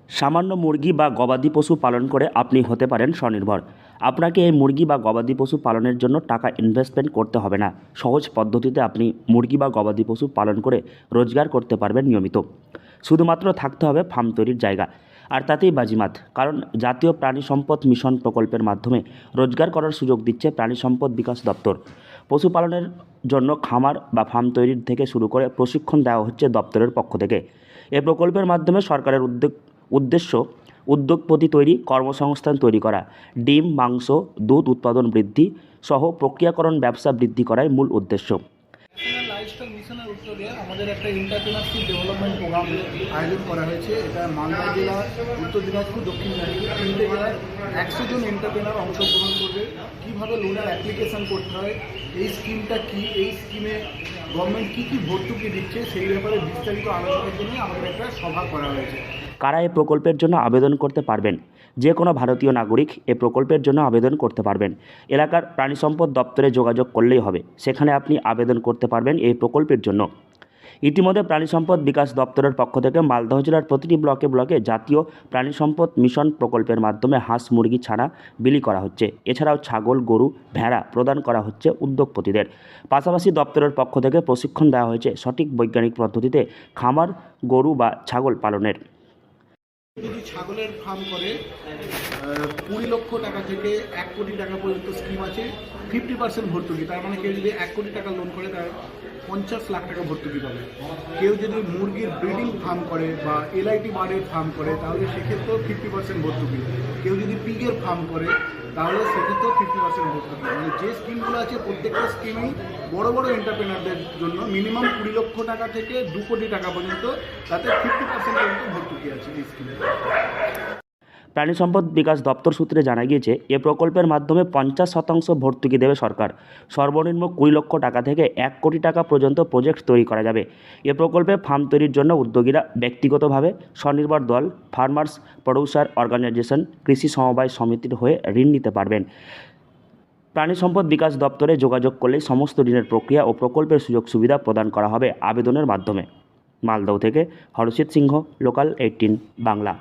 সামান্য মুরগি বা গবাদি পশু পালন করে আপনি হতে পারেন স্বনির্ভর। আপনাকে এই মুরগি বা গবাদি পশু পালনের জন্য টাকা ইনভেস্টমেন্ট করতে হবে না। সহজ পদ্ধতিতে আপনি মুরগি বা গবাদি পশু পালন করে রোজগার করতে পারবেন নিয়মিত। শুধুমাত্র থাকতে হবে ফার্ম তৈরির জায়গা। আর তাতেই বাজিমাত, কারণ জাতীয় প্রাণী সম্পদ মিশন প্রকল্পের মাধ্যমে রোজগার করার সুযোগ দিচ্ছে প্রাণী সম্পদ বিকাশ দপ্তর। পশুপালনের জন্য খামার বা ফার্ম তৈরির থেকে শুরু করে প্রশিক্ষণ দেওয়া হচ্ছে দপ্তরের পক্ষ থেকে। এ প্রকল্পের মাধ্যমে সরকারের উদ্দেশ্য উদ্যোগপতি তৈরি, কর্মসংস্থান তৈরি করা, ডিম, মাংস, দুধ উৎপাদন বৃদ্ধি সহ প্রক্রিয়াকরণ ব্যবসা বৃদ্ধি করাই মূল উদ্দেশ্য। ন্যাশনাল লাইফস্টাইল মিশনের উদ্যোগে আমাদের একটা এন্টারপ্রেনারশিপ ডেভেলপমেন্ট প্রোগ্রাম আয়োজন করা হয়েছে। এটা মালদা জেলা, উত্তর দিনাজপুর, দক্ষিণ দিনাজপুর তিনটে জেলায় 100 জন এন্টারপ্রেনার অংশগ্রহণ করবে। কীভাবে লোনের অ্যাপ্লিকেশান করতে হয়, এই স্কিমটা কী, এই স্কিমে গভর্নমেন্ট কী কী ভর্তুকি দিচ্ছে, সেই ব্যাপারে বিস্তারিত আলোচনার জন্য আমাদের একটা সভা করা হয়েছে। কারা এই প্রকল্পের জন্য আবেদন করতে পারবেন? যে কোনো ভারতীয় নাগরিক এ প্রকল্পের জন্য আবেদন করতে পারবেন। এলাকার প্রাণী সম্পদ দপ্তরে যোগাযোগ করলেই হবে, সেখানে আপনি আবেদন করতে পারবেন এই প্রকল্পের জন্য। ইতিমধ্যে প্রাণী সম্পদ বিকাশ দপ্তরের পক্ষ থেকে মালদহ জেলার প্রতিটি ব্লকে ব্লকে জাতীয় প্রাণী সম্পদ মিশন প্রকল্পের মাধ্যমে হাঁস, মুরগি ছানা বিলি করা হচ্ছে। এছাড়াও ছাগল, গরু, ভেড়া প্রদান করা হচ্ছে উদ্যোগপতিদের। পাশাপাশি দপ্তরের পক্ষ থেকে প্রশিক্ষণ দেওয়া হয়েছে সঠিক বৈজ্ঞানিক পদ্ধতিতে খামার, গরু বা ছাগল পালনের। যদি ছাগলের ফার্ম করে 20 লক্ষ টাকা থেকে 1 কোটি টাকা পর্যন্ত স্কিম আছে। 50% ভর্তুকি, তার মানে কেউ যদি 1 কোটি টাকা লোন করে তার 50 লাখ টাকা ভর্তুকি পাবে। কেউ যদি মুরগির ব্রিডিং ফার্ম করে বা এলআইটি বার্ডের ফার্ম করে তাহলে সেক্ষেত্রেও 50% ভর্তুকি। কেউ যদি পিগের ফার্ম করে তাহলে সেক্ষেত্রেও 50% ভর্তুকি। মানে যে স্কিমগুলো আছে প্রত্যেকটা স্কিমেই বড় বড় এন্টারপ্রেনারদের জন্য মিনিমাম 20 লক্ষ টাকা থেকে 2 কোটি টাকা পর্যন্ত তাতে 50% পর্যন্ত ভর্তুকি আছে এই স্কিমে। প্রাণী সম্পদ বিকাশ দপ্তর সূত্রে জানা গিয়েছে, এ প্রকল্পের মাধ্যমে 50% ভর্তুকি দেবে সরকার। সর্বনিম্ন 20 লক্ষ টাকা থেকে 1 কোটি টাকা পর্যন্ত প্রজেক্ট তৈরি করা যাবে। এ প্রকল্পে ফার্ম তৈরির জন্য উদ্যোগীরা ব্যক্তিগতভাবে, স্বনির্ভর দল, ফার্মার্স প্রডিউসার অর্গানাইজেশন, কৃষি সমবায় সমিতির হয়ে ঋণ নিতে পারবেন। প্রাণী সম্পদ বিকাশ দপ্তরে যোগাযোগ করলেই সমস্ত ঋণের প্রক্রিয়া ও প্রকল্পের সুযোগ সুবিধা প্রদান করা হবে আবেদনের মাধ্যমে। মালদহ থেকে হরষিত সিংহ, লোকাল 18 বাংলা।